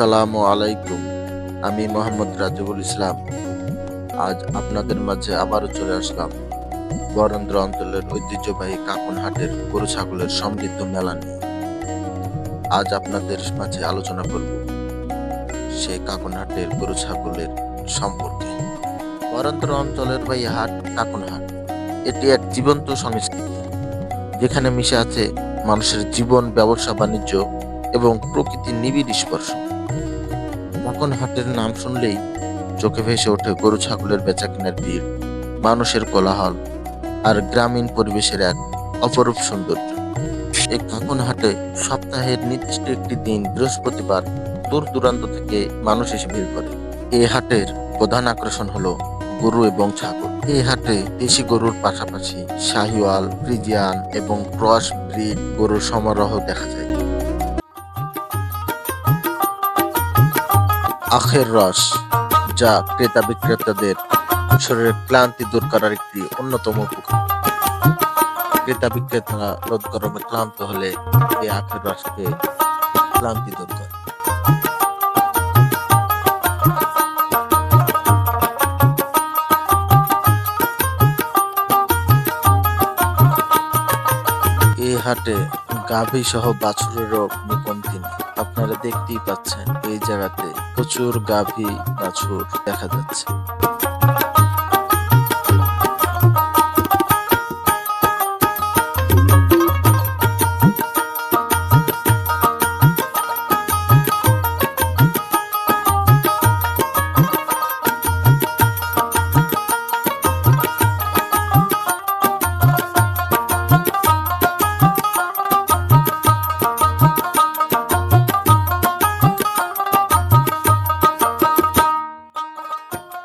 আসসালামু আলাইকুম। আমি মোহাম্মদ রাজিবুল ইসলাম। আজ আপনাদের মাঝে আবারও চলে আসলাম বরেন্দ্র অঞ্চলের ঐতিহ্যবাহী কাকনহাটের গরু ছাগলের সমৃদ্ধ মেলা নিয়ে। আজ আপনাদের মাঝে আলোচনা করব সেই কাকনহাটের গরু ছাগলের সম্পর্কে। বরেন্দ্র অঞ্চলের ভাই হাট কাকনহাট, এটি এক জীবন্ত সংস্কৃতি যেখানে মিশে আছে মানুষের জীবন, ব্যবসা বাণিজ্য এবং প্রকৃতির নিবিড় স্পর্শ। কাকনহাটের নাম শুনলেই চোখে ভেসে ওঠে গরু ছাগলের বেচাকেনার ভিড়, মানুষের কোলাহল আর গ্রামীণ পরিবেশের এক অপরূপ সৌন্দর্য। এই কাকনহাটে সপ্তাহের নির্দিষ্ট একটি দিন বৃহস্পতিবার দূর দূরান্ত থেকে মানুষ এসে ভিড় করে। এই হাটের প্রধান আকর্ষণ হলো গরু এবং ছাগল। এই হাটে দেশি গরুর পাশাপাশি শাহিওয়াল, ফ্রিজিয়ান এবং ক্রস ব্রিড গরুর সমারোহ দেখা যায়। আখের রস, যা ক্রেতা বিক্রেতাদের শরীরের ক্লান্তি দূর করার একটি অন্যতম উপকরণ। ক্রেতা বিক্রেতারা রোদ গরমে ক্লান্ত হলে এই আখের রসকে ক্লান্তি দূর করে। এই হাটে গাভী সহ বাছুরেরও কোনো কমতি নেই। আপনারা দেখতেই পাচ্ছেন এই জায়গাতে প্রচুর গাভী বাছুর দেখা যাচ্ছে।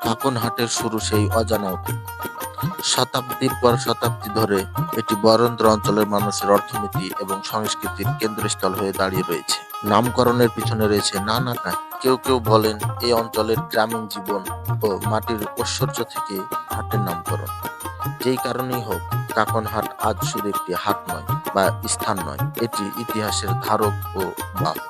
কাকনহাটের শুরু সেই অজানা অতীত। শতাব্দীর পর শতাব্দী ধরে এটি বরেন্দ্র অঞ্চলের মানুষের অর্থনীতি এবং সংস্কৃতির কেন্দ্রস্থল হয়ে দাঁড়িয়ে রয়েছে। নামকরণের পিছনে রয়েছে নানা কাহিনী। কেউ কেউ বলেন এই অঞ্চলের গ্রামীণ জীবন ও মাটির ঐশ্বর্য থেকে হাটের নামকরণ। যেই কারণেই হোক, কাকনহাট আজ শুধু একটি হাট নয় বা স্থান নয়, এটি ইতিহাসের ধারক ও বাহক।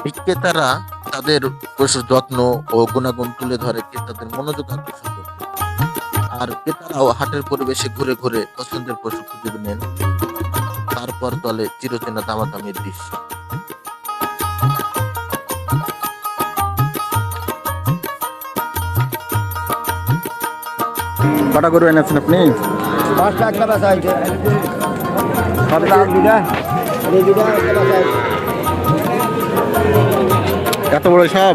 বিক্রেতারা তাদের পশুর যত্ন ও গুণাগুণ তুলে ধরে ক্রেতাদের মনোযোগ আকর্ষণ করতে, আর ক্রেতারাও হাটের পরিবেশে ঘুরে ঘুরে পছন্দের পশু খুঁজে নেন। তারপর দলে চিরচেনা দামাদামির দৃশ্য। কটা গরু এনেছেন আপনি? 5 লাখ টাকা চাইছে। 7 লাখ বিঘা, এই বিঘা টাকা চাইছে। এত বড় সব?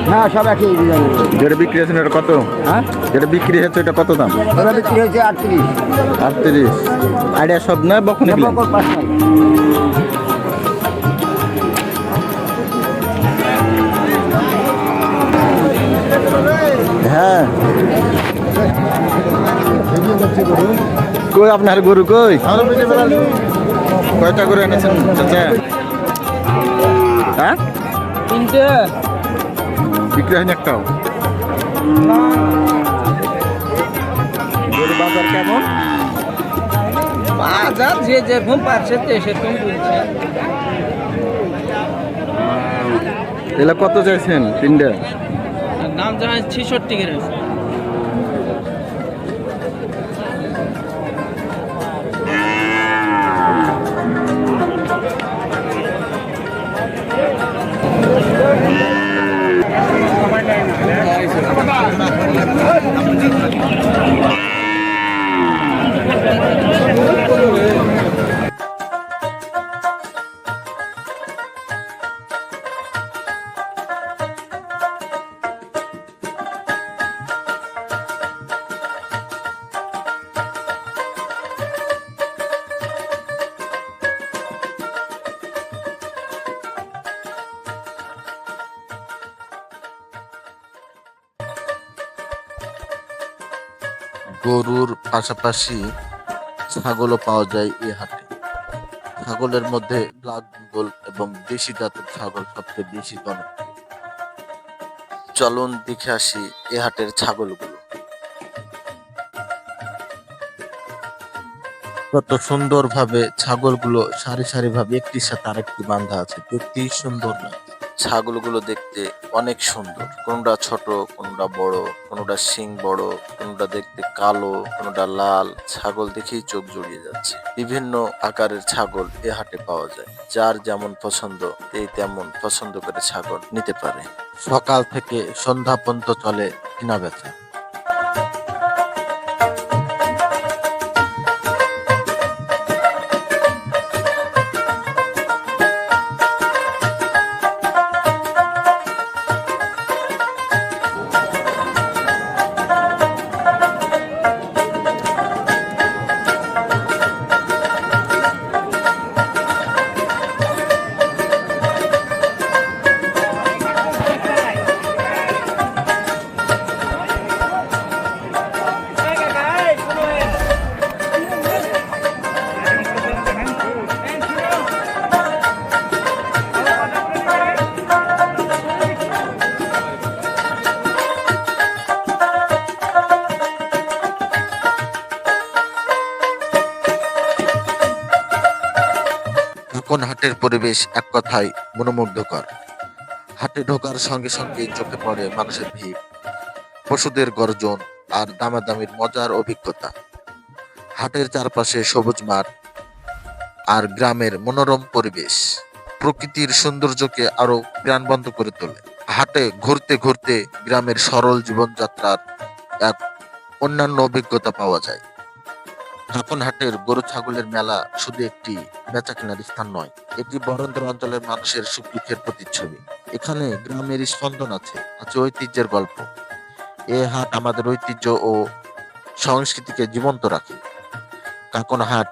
হ্যাঁ, সব একই বিঘা। যেটা বিক্রি হয়েছে এটা কত? হ্যাঁ, যেটা বিক্রি হয়েছে এটা কত দাম? ওটা বিক্রি হয়েছে 38। 38। আইডিয়া সব না বকন এগুলো? বকন 5 লাখ। হ্যাঁ। কই আপনার গরু কই? কয়টা গরু এনেছেন চাচা? হ্যাঁ, 3টে। বিক্রি হয়নি একটাও? গরু বাজার কেমন? বাজার যে যেরকম পারছে সেরকম বলছে। এগুলা কত চাইছেন তিনটা? দাম জানা 66 করে। গরুর পাশাপাশি ছাগলও পাওয়া যায় এই হাটে। ছাগলের মধ্যে ব্ল্যাক বেঙ্গল এবং দেশি জাতের ছাগল সবচেয়ে বেশি জনপ্রিয়। চলুন দেখে আসি এ হাটের ছাগলগুলো। কত সুন্দরভাবে ছাগলগুলো সারি সারি ভাবে একটির সাথে আরেকটি বাঁধা আছে, দেখতেই সুন্দর লাগে। ছাগলগুলো দেখতে অনেক সুন্দর, কোনটা ছোট, কোনটা বড়, কোনটা শিং বড়, কোনটা দেখতে কালো, কোনটা লাল। ছাগল দেখেই চোখ জুড়িয়ে যাচ্ছে। বিভিন্ন আকারের ছাগল এ হাটে পাওয়া যায়, যার যেমন পছন্দ এই তেমন পছন্দ করে ছাগল নিতে পারে। সকাল থেকে সন্ধ্যা পর্যন্ত চলে কেনা বেচা। কাকন হাটের পরিবেশ এক কথায় মনোমুগ্ধকর। হাটে ঢোকার সঙ্গে সঙ্গে চোখে পড়ে মানুষের ভিড়, পশুদের গর্জন আর দামাদামির মজার অভিজ্ঞতা। হাটের চারপাশে সবুজ মাঠ আর গ্রামের মনোরম পরিবেশ প্রকৃতির সৌন্দর্যকে আরো প্রাণবন্ত করে তোলে। হাটে ঘুরতে ঘুরতে গ্রামের সরল জীবনযাত্রার এক অন্যান্য অভিজ্ঞতা পাওয়া যায়। কাকন হাটের গরু ছাগলের মেলা শুধু একটি বেচা কেনার স্থান নয়, এটি বরেন্দ্র অঞ্চলের মানুষের সুখ দুঃখের প্রতিচ্ছবি। এখানে গ্রামের স্পন্দন আছে, আছে ঐতিহ্যের গল্প। এ হাট আমাদের ঐতিহ্য ও সংস্কৃতিকে জীবন্ত রাখে। কাকন হাট,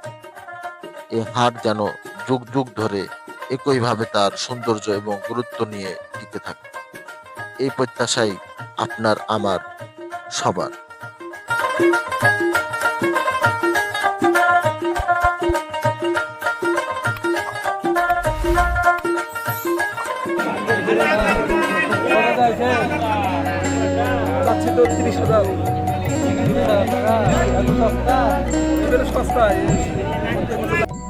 এ হাট যেন যুগ যুগ ধরে একইভাবে তার সৌন্দর্য এবং গুরুত্ব নিয়ে টিকে থাকে। এই প্রত্যাশাই আপনার, আমার, সবার।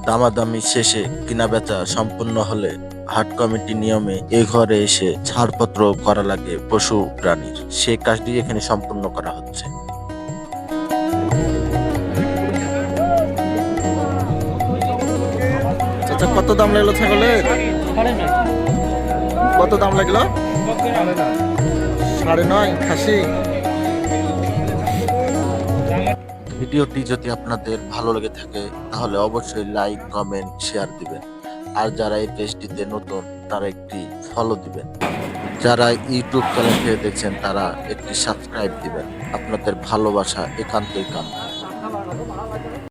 দামাদামি শেষে কিনা বেচা সম্পূর্ণ হলে হাট কমিটি নিয়মে এ ঘরে এসে ছাড়পত্র করা লাগে পশু প্রাণীর। সে কাজটি এখানে সম্পূর্ণ করা হচ্ছে। আচ্ছা, কত দাম লাগলো ছাগলের? কত দাম লাগলো? 9.5 খাসি। ভিডিওটি যদি আপনাদের ভালো লেগে থাকে তাহলে অবশ্যই লাইক, কমেন্ট, শেয়ার দিবেন। আর যারা এই পেজটিতে নতুন তারা একটি ফলো দিবেন। যারা ইউটিউব চ্যানেল থেকে দেখছেন তারা একটি সাবস্ক্রাইব দিবেন। আপনাদের ভালোবাসা একান্তই কাম্য।